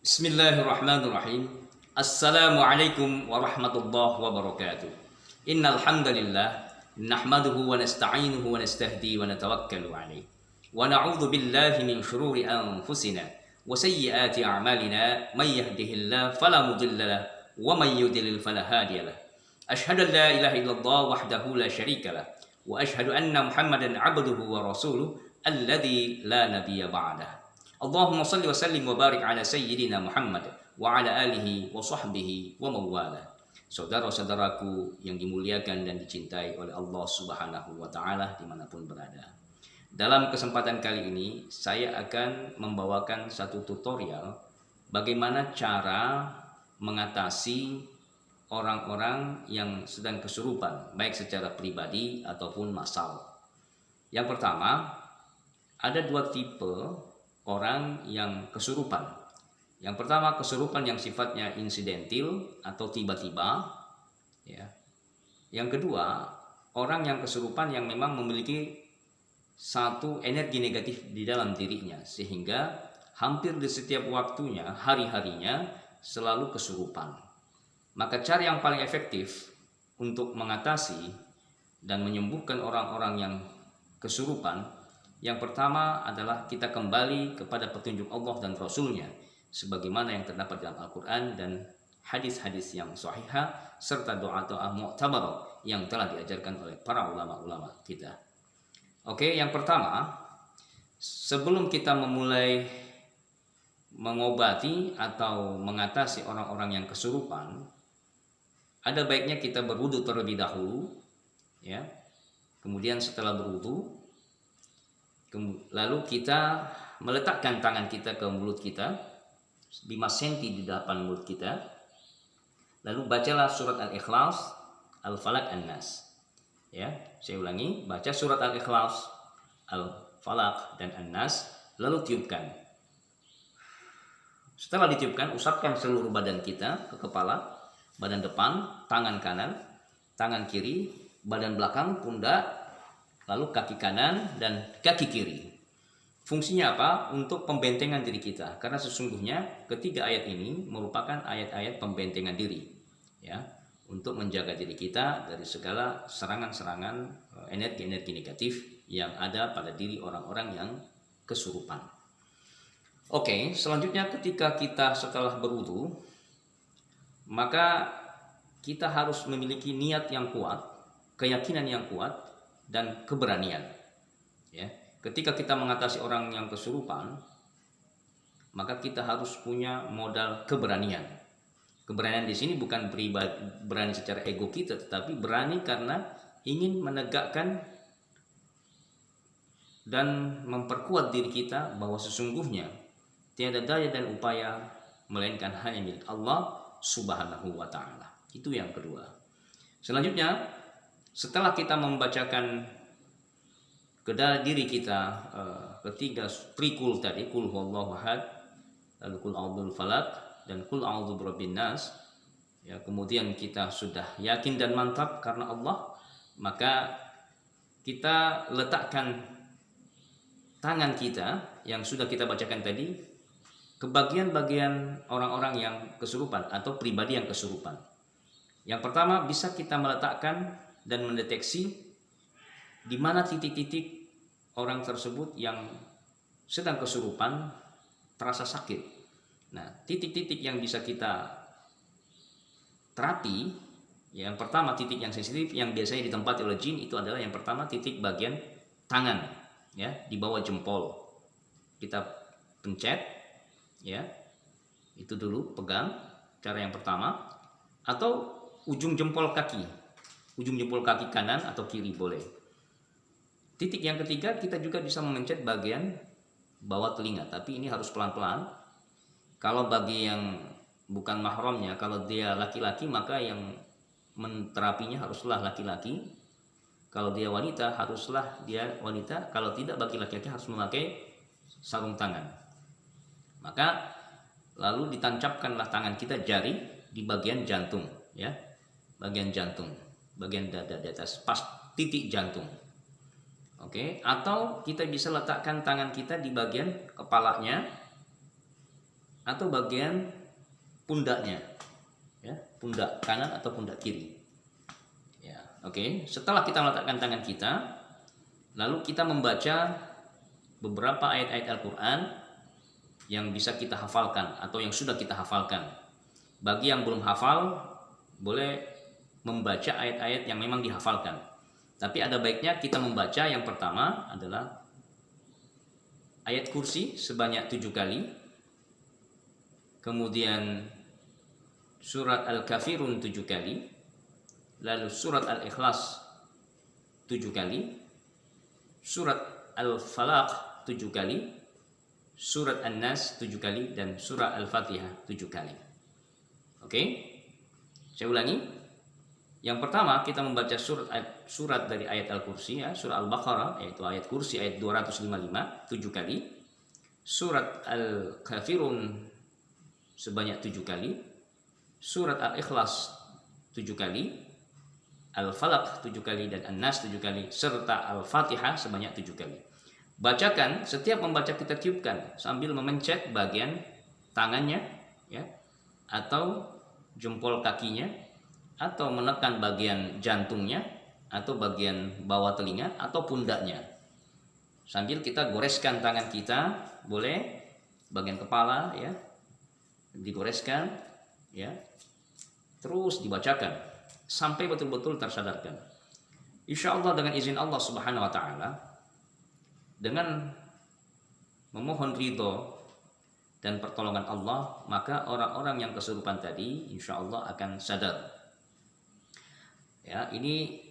Bismillahirrahmanirrahim. Assalamualaikum warahmatullahi wabarakatuh. Innal hamdalillah nahmaduhu wa nasta'inuhu wa nastahdi wa natawakkalu alaih. Wa na'udzu billahi min shururi anfusina wa sayyiati a'malina may yahdihillahu fala mudilla lahu wa may yudlil fala hadiya lahu. Asyhadu an la ilaha illallah wahdahu la syarika lahu wa asyhadu anna Muhammadan 'abduhu wa rasuluhu alladzi la nabiyya ba'dahu. Allahumma salli wa sallim wa barik ala sayyidina Muhammad wa ala alihi wa sahbihi wa mawala. Saudara-saudaraku yang dimuliakan dan dicintai oleh Allah Subhanahu wa taala dimanapun berada. Dalam kesempatan kali ini saya akan membawakan satu tutorial bagaimana cara mengatasi orang-orang yang sedang kesurupan, baik secara pribadi ataupun massal. Yang pertama, ada dua tipe orang yang kesurupan. Yang pertama, kesurupan yang sifatnya insidentil atau tiba-tiba, ya. Yang kedua, orang yang kesurupan yang memang memiliki satu energi negatif di dalam dirinya sehingga hampir di setiap waktunya, hari-harinya selalu kesurupan. Maka cara yang paling efektif untuk mengatasi dan menyembuhkan orang-orang yang kesurupan, yang pertama adalah kita kembali kepada petunjuk Allah dan Rasul-Nya sebagaimana yang terdapat dalam Al-Quran dan hadis-hadis yang sahihah serta doa-doa mu'tabarah yang telah diajarkan oleh para ulama-ulama kita. Oke, yang pertama, sebelum kita memulai mengobati atau mengatasi orang-orang yang kesurupan, ada baiknya kita berwudu terlebih dahulu, ya. Kemudian setelah berwudu, lalu kita meletakkan tangan kita ke mulut kita 5 cm di depan mulut kita. Lalu bacalah surat Al-Ikhlas, Al-Falaq, An-Nas. Ya, saya ulangi, baca surat Al-Ikhlas, Al-Falaq dan An-Nas, lalu tiupkan. Setelah ditiupkan, usapkan seluruh badan kita ke kepala, badan depan, tangan kanan, tangan kiri, badan belakang, pundak, lalu kaki kanan dan kaki kiri. Fungsinya apa? Untuk pembentengan diri kita. Karena sesungguhnya ketiga ayat ini merupakan ayat-ayat pembentengan diri, ya, untuk menjaga diri kita dari segala serangan-serangan energi-energi negatif yang ada pada diri orang-orang yang kesurupan. Oke, selanjutnya ketika kita setelah berwudu, maka kita harus memiliki niat yang kuat, keyakinan yang kuat, dan keberanian, ya. Ketika kita mengatasi orang yang kesurupan, maka kita harus punya modal keberanian. Keberanian di sini bukan berani secara ego kita, tetapi berani karena ingin menegakkan dan memperkuat diri kita bahwa sesungguhnya tiada daya dan upaya melainkan hanya milik Allah Subhanahu wa taala. Itu yang kedua. Selanjutnya, setelah kita membacakan ke diri kita ketiga trikul tadi, kul huwallahu ahad, lalu kul a'udzul falaq dan kul a'udzu birabbin nas, ya, kemudian kita sudah yakin dan mantap karena Allah, maka kita letakkan tangan kita yang sudah kita bacakan tadi ke bagian-bagian orang-orang yang kesurupan atau pribadi yang kesurupan. Yang pertama, bisa kita meletakkan dan mendeteksi di mana titik-titik orang tersebut yang sedang kesurupan terasa sakit. Nah, titik-titik yang bisa kita terapi, yang pertama titik yang sensitif yang biasanya ditempati oleh jin itu adalah yang pertama titik bagian tangan, ya, di bawah jempol. Kita pencet, ya, itu dulu pegang, cara yang pertama, atau ujung jempol kaki. Ujung jempol kaki kanan atau kiri boleh. Titik yang ketiga, kita juga bisa memencet bagian bawah telinga, tapi ini harus pelan-pelan. Kalau bagi yang bukan mahramnya, kalau dia laki-laki maka yang menterapinya haruslah laki-laki. Kalau dia wanita haruslah dia wanita. Kalau tidak, bagi laki-laki harus memakai sarung tangan. Maka lalu ditancapkanlah tangan kita, jari di bagian jantung, ya, bagian jantung, bagian dada di atas, pas titik jantung. Oke, atau kita bisa letakkan tangan kita di bagian kepalanya, atau bagian pundaknya, ya, pundak kanan atau pundak kiri. Ya, oke. Setelah kita meletakkan tangan kita, lalu kita membaca beberapa ayat-ayat Al-Quran yang bisa kita hafalkan atau yang sudah kita hafalkan. Bagi yang belum hafal, boleh membaca ayat-ayat yang memang dihafalkan. Tapi ada baiknya kita membaca yang pertama adalah ayat kursi sebanyak 7 kali, kemudian surat Al-Kafirun 7 kali, lalu surat Al-Ikhlas 7 kali, surat Al-Falaq 7 kali, surat An-Nas 7 kali, dan surah Al-Fatihah 7 kali. Oke, saya ulangi. Yang pertama kita membaca surat dari ayat Al-Kursi, ya, surah Al-Baqarah, yaitu ayat kursi ayat 255 7 kali, surat Al-Kafirun sebanyak 7 kali, surat Al-Ikhlas 7 kali, Al-Falaq 7 kali, dan An-Nas 7 kali, serta Al-Fatihah sebanyak 7 kali. Bacakan, setiap membaca kita tiupkan sambil memencet bagian tangannya, ya, atau jempol kakinya, atau menekan bagian jantungnya, atau bagian bawah telinga, atau pundaknya. Sambil kita goreskan tangan kita, boleh bagian kepala, ya, digoreskan, ya, terus dibacakan sampai betul-betul tersadarkan. Insya Allah dengan izin Allah Subhanahu Wa Taala, dengan memohon ridho dan pertolongan Allah, maka orang-orang yang kesurupan tadi insya Allah akan sadar. Ya, ini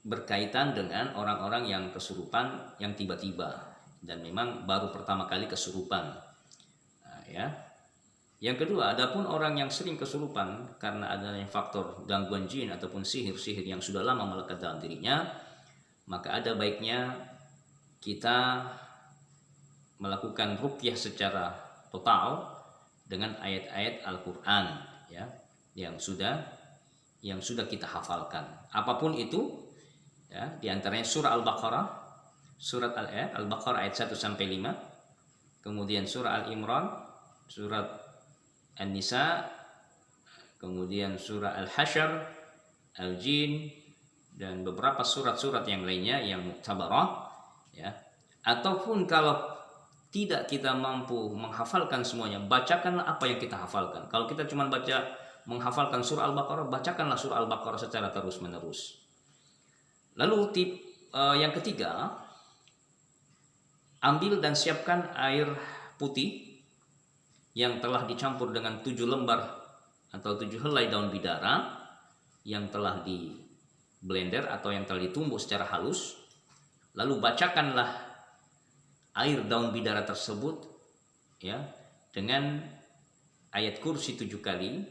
berkaitan dengan orang-orang yang kesurupan yang tiba-tiba dan memang baru pertama kali kesurupan. Nah, ya. Yang kedua, adapun orang yang sering kesurupan karena adanya faktor gangguan jin ataupun sihir-sihir yang sudah lama melekat dalam dirinya, maka ada baiknya kita melakukan ruqyah secara total dengan ayat-ayat Al-Quran, ya, yang sudah kita hafalkan. Apapun itu, ya, diantaranya surah Al-Baqarah, surat Al-Baqarah ayat 1 sampai 5, kemudian surah Al-Imran, surat An-Nisa, kemudian surah Al-Hasyr, Al-Jin, dan beberapa surat-surat yang lainnya yang muktabarah, ya. Ataupun kalau tidak kita mampu menghafalkan semuanya, bacakanlah apa yang kita hafalkan. Kalau kita cuma menghafalkan surah Al-Baqarah, bacakanlah surah Al-Baqarah secara terus-menerus. Lalu yang ketiga, ambil dan siapkan air putih yang telah dicampur dengan 7 lembar atau 7 helai daun bidara yang telah di blender atau yang telah ditumbuk secara halus. Lalu bacakanlah air daun bidara tersebut, ya, dengan ayat kursi 7 kali,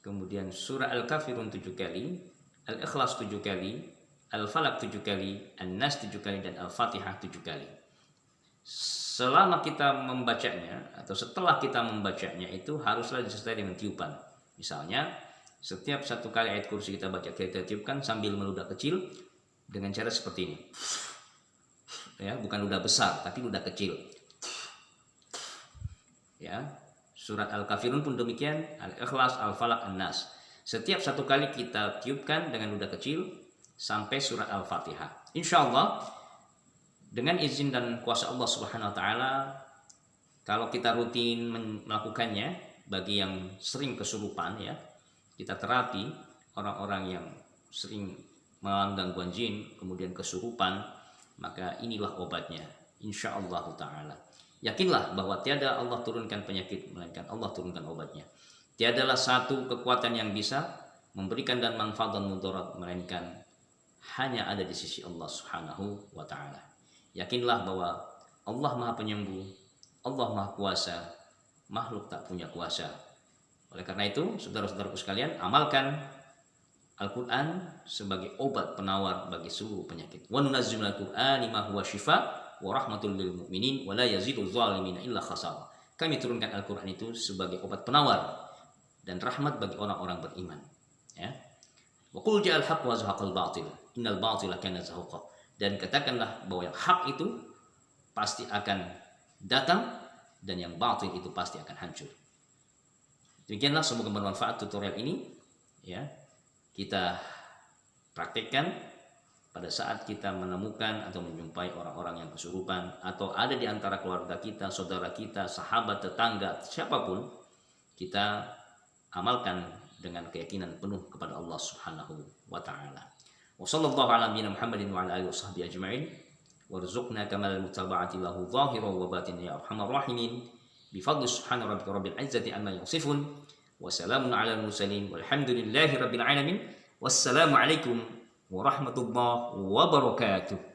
kemudian surah Al-Kafirun 7 kali, Al-Ikhlas 7 kali, Al-Falaq 7 kali, An-Nas 7 kali, dan Al-Fatihah 7 kali. Selama kita membacanya atau setelah kita membacanya itu haruslah disertai dengan tiupan. Misalnya setiap satu kali ayat kursi kita baca, kita tiupkan sambil meludah kecil dengan cara seperti ini. Ya, bukan ludah besar tapi ludah kecil. Ya, surat Al-Kafirun pun demikian, Al-Ikhlas, Al-Falaq, An-Nas. Setiap satu kali kita tiupkan dengan ludah kecil sampai surat Al-Fatihah. Insya Allah dengan izin dan kuasa Allah Subhanahu Wa Taala, kalau kita rutin melakukannya, bagi yang sering kesurupan, ya, kita terapi orang-orang yang sering mengalami gangguan jin kemudian kesurupan, maka inilah obatnya. Insya Allah Taala. Yakinlah bahwa tiada Allah turunkan penyakit melainkan Allah turunkan obatnya. Tiadalah satu kekuatan yang bisa memberikan dan manfaat dan mudarat melainkan hanya ada di sisi Allah Subhanahu Wa Taala. Yakinlah bahwa Allah Maha Penyembuh, Allah Maha Kuasa, makhluk tak punya kuasa. Oleh karena itu, saudara-saudaraku sekalian, amalkan Al-Quran sebagai obat penawar bagi seluruh penyakit. Wa nunazzilu minal Qur'ani ma huwa shifaa wa rahmatul lil mu'minin wa la yazidul zalimina illa khasara. Kami turunkan Al-Quran itu sebagai obat penawar dan rahmat bagi orang-orang beriman. Ya. Wa qul ja'al haqq wa zahaqal batil. Innal batila kana zahuqa. Dan katakanlah bahwa yang hak itu pasti akan datang dan yang batin itu pasti akan hancur. Demikianlah, semoga bermanfaat tutorial ini ya. Kita praktekkan pada saat kita menemukan atau menjumpai orang-orang yang kesurupan, atau ada di antara keluarga kita, saudara kita, sahabat, tetangga, siapapun, kita amalkan dengan keyakinan penuh kepada Allah Subhanahu wa taala. Wa sallallahu ala nabiyina Muhammadin wa ala alihi washabbihi ajma'in. Warzuqna kamal mutaba'ati lahu zahiran wa batinan ya arhamar rahimin. Bi fadli subhana rabbika rabbil izzati amma yasifun. Wa salamun ala mursalin walhamdulillahi rabbil alamin. Wassalamu alaikum warahmatullahi wabarakatuh.